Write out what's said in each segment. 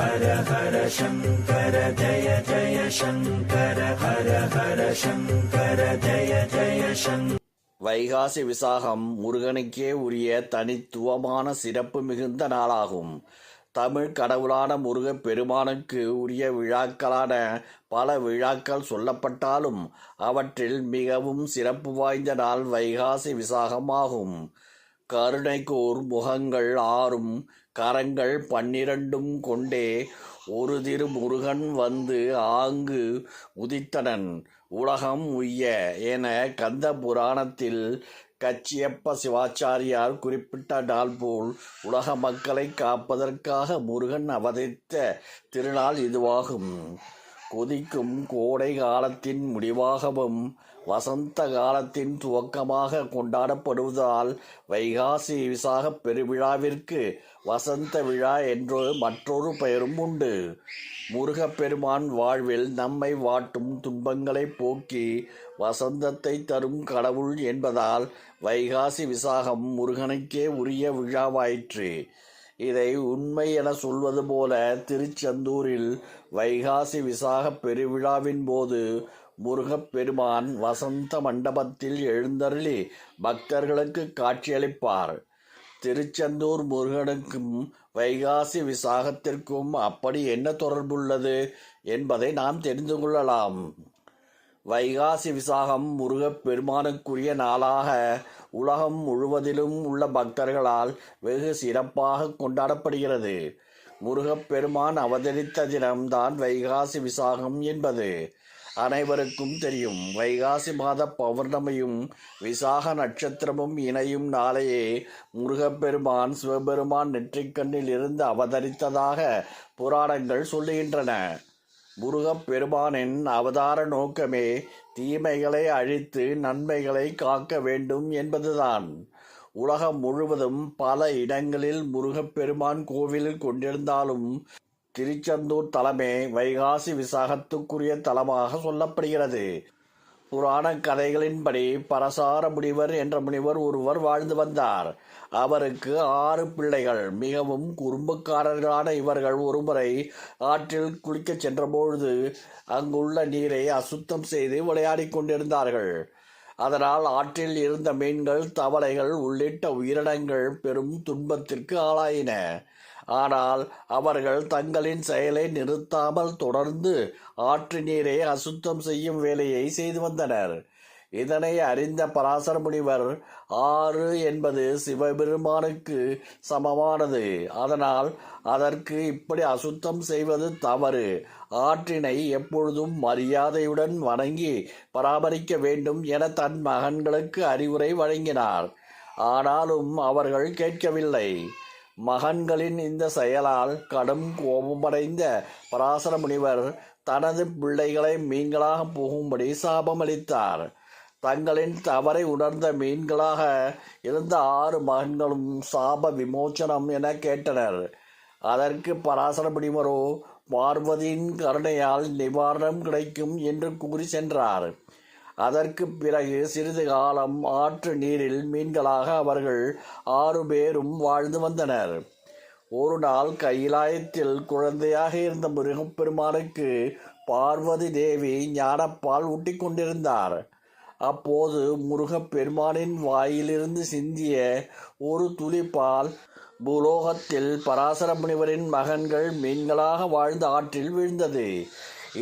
ஹர ஹர சங்கர ஜய ஜய சங்கர ஹர ஹர சங்கர ஜய ஜய சங்கர. வைகாசி விசாகம் முருகனுக்கே உரிய தனித்துவமான சிறப்பு மிகுந்த நாளாகும். தமிழ் கடவுளான முருகப் பெருமானுக்கு உரிய விழாக்களான பல விழாக்கள் சொல்லப்பட்டாலும் அவற்றில் மிகவும் சிறப்பு வாய்ந்த நாள் வைகாசி விசாகம் ஆகும். கருணைக்கூர் முகங்கள் 6ம் கரங்கள் 12ம் கொண்டே ஒரு திரு முருகன் வந்து ஆங்கு உதித்தனன் உலகம் உய்ய என கந்த புராணத்தில் கச்சியப்ப சிவாச்சாரியார் குறிப்பிட்ட நாள் போல் உலக மக்களை காப்பதற்காக முருகன் அவதரித்த திருநாள் இதுவாகும். கொதிக்கும் கோடை காலத்தின் முடிவாகவும் வசந்த காலத்தின் துவக்கமாக கொண்டாடப்படுவதால் வைகாசி விசாக பெருவிழாவிற்கு வசந்த விழா என்று மற்றொரு பெயரும் உண்டு. முருகப்பெருமான் வாழ்வில் நம்மை வாட்டும் துன்பங்களை போக்கி வசந்தத்தை தரும் கடவுள் என்பதால் வைகாசி விசாகம் முருகனுக்கே உரிய விழாவாயிற்று. இதை உண்மை என சொல்வது போல திருச்செந்தூரில் வைகாசி விசாக பெருவிழாவின் போது முருகப்பெருமான் வசந்த மண்டபத்தில் எழுந்தருளி பக்தர்களுக்கு காட்சியளிப்பார். திருச்செந்தூர் முருகனுக்கும் வைகாசி விசாகத்திற்கும் அப்படி என்ன தொடர்புள்ளது என்பதை நாம் தெரிந்து கொள்ளலாம். வைகாசி விசாகம் முருகப் பெருமானுக்குரிய நாளாக உலகம் முழுவதிலும் உள்ள பக்தர்களால் வெகு சிறப்பாக கொண்டாடப்படுகிறது. முருகப்பெருமான் அவதரித்த தினம்தான் வைகாசி விசாகம் என்பது அனைவருக்கும் தெரியும். வைகாசி மாத பௌர்ணமியும் விசாக நட்சத்திரமும் இணையும் நாளையே முருகப்பெருமான் சிவபெருமான் நெற்றிக்கண்ணில் இருந்து அவதரித்ததாக புராணங்கள் சொல்லுகின்றன. முருகப்பெருமானின் அவதார நோக்கமே தீமைகளை அழித்து நன்மைகளை காக்க வேண்டும் என்பதுதான். உலகம் முழுவதும் பல இடங்களில் முருகப்பெருமான் கோவில் கொண்டிருந்தாலும் திருச்செந்தூர் தலமே வைகாசி விசாகத்துக்குரிய தலமாக சொல்லப்படுகிறது. புராண கதைகளின்படி பரசார முனிவர் என்ற முனிவர் ஒருவர் வாழ்ந்து வந்தார். அவருக்கு 6 பிள்ளைகள். மிகவும் குறும்புக்காரர்களான இவர்கள் ஒருமுறை ஆற்றில் குளிக்கச் சென்றபொழுது அங்குள்ள நீரை அசுத்தம் செய்து விளையாடி கொண்டிருந்தார்கள். அதனால் ஆற்றில் இருந்த மீன்கள், தவளைகள் உள்ளிட்ட உயிரினங்கள் பெரும் துன்பத்திற்கு ஆளாயின. ஆனால் அவர்கள் தங்களின் செயலை நிறுத்தாமல் தொடர்ந்து ஆற்று நீரை அசுத்தம் செய்யும் வேலையை செய்து வந்தனர். இதனை அறிந்த பராசர முனிவர் 6 என்பது சிவபெருமானுக்கு சமமானது, அதனால் அதற்கு இப்படி அசுத்தம் செய்வது தவறு, ஆற்றினை எப்பொழுதும் மரியாதையுடன் வணங்கி பராமரிக்க வேண்டும் என தன் மகன்களுக்கு அறிவுரை வழங்கினார். ஆனாலும் அவர்கள் கேட்கவில்லை. மகன்களின் இந்த செயலால் கடும் கோபமடைந்த பராசர முனிவர் தனது பிள்ளைகளை மீன்களாக போகும்படி சாபமளித்தார். தங்களின் தவறை உணர்ந்த மீன்களாக இருந்த 6 மகன்களும் சாப விமோச்சனம் என கேட்டனர். அதற்கு பராசர முனிவரோ பார்வதியின் கருணையால் நிவாரணம் கிடைக்கும் என்று கூறி சென்றார். அதற்கு பிறகு சிறிது காலம் ஆற்று நீரில் மீன்களாக அவர்கள் 6 பேரும் வாழ்ந்து வந்தனர். ஒரு நாள் கைலாயத்தில் குழந்தையாக இருந்த முருகப்பெருமானுக்கு பார்வதி தேவி ஞானப்பால் ஊட்டி கொண்டிருந்தார். அப்போது முருகப்பெருமானின் வாயிலிருந்து சிந்திய ஒரு துளி பால் பூலோகத்தில் பராசர முனிவரின் மகன்கள் மீன்களாக வாழ்ந்த ஆற்றில் வீழ்ந்தது.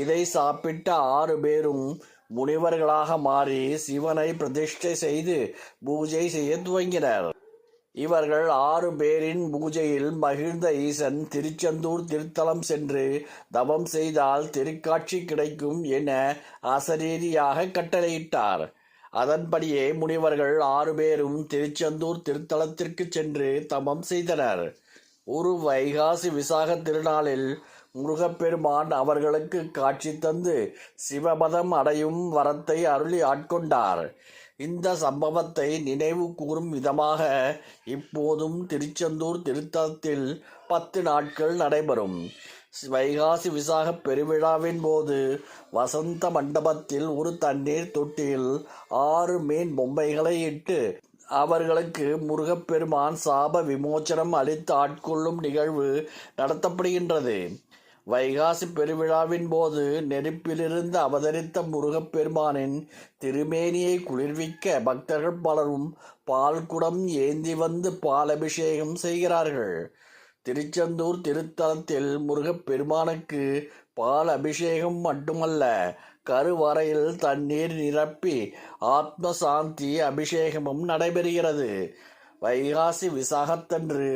இதை சாப்பிட்ட 6 பேரும் முனிவர்களாக மாறி சிவனை பிரதிஷ்டை செய்து பூஜை செய்ய துவங்கினர். இவர்கள் 6 பேரின் பூஜையில் மகிழ்ந்த ஈசன் திருச்செந்தூர் திருத்தலம் சென்று தவம் செய்தால் திருக்காட்சி கிடைக்கும் என அசரீரியாக கட்டளையிட்டார். அதன்படியே முனிவர்கள் 6 பேரும் திருச்செந்தூர் திருத்தலத்திற்கு சென்று தவம் செய்தனர். ஒரு வைகாசி விசாக திருநாளில் முருகப்பெருமான் அவர்களுக்கு காட்சி தந்து சிவபதம் அடையும் வரத்தை அருளி ஆட்கொண்டார். இந்த சம்பவத்தை நினைவு கூறும் விதமாக இப்போதும் திருச்செந்தூர் திருத்தலத்தில் 10 நாட்கள் நடைபெறும். வைகாசி விசாக பெருவிழாவின் போது வசந்த மண்டபத்தில் ஒரு தண்ணீர் தொட்டியில் 6 மீன் பொம்மைகளை இட்டு அவர்களுக்கு முருகப்பெருமான் சாப விமோச்சனம் அளித்து ஆட்கொள்ளும் நிகழ்வு நடத்தப்படுகின்றது. வைகாசி பெருவிழாவின் போது நெருப்பிலிருந்து அவதரித்த முருகப்பெருமானின் திருமேனியை குளிர்விக்க பக்தர்கள் பலரும் பால் குடம் ஏந்தி வந்து பாலபிஷேகம் செய்கிறார்கள். திருச்செந்தூர் திருத்தலத்தில் முருகப்பெருமானுக்கு பால் அபிஷேகம் மட்டுமல்ல, கருவறையில் தண்ணீர் நிரப்பி ஆத்ம சாந்தி அபிஷேகமும் நடைபெறுகிறது. வைகாசி விசாகத்தன்று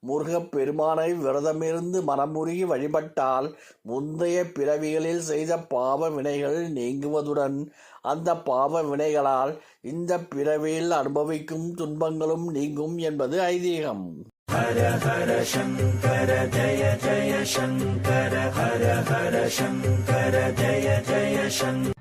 முருகப்பெருமானை விரதமிருந்து மனமுருகி வழிபட்டால் முந்தைய பிறவிகளில் செய்த பாவ வினைகள் நீங்குவதுடன் அந்த பாவ வினைகளால் இந்த பிறவியில் அனுபவிக்கும் துன்பங்களும் நீங்கும் என்பது ஐதீகம். ஹர ஹர சங்கர ஜய ஜய சங்கர ஹர ஹர சங்கர ஜய ஜய சங்கர.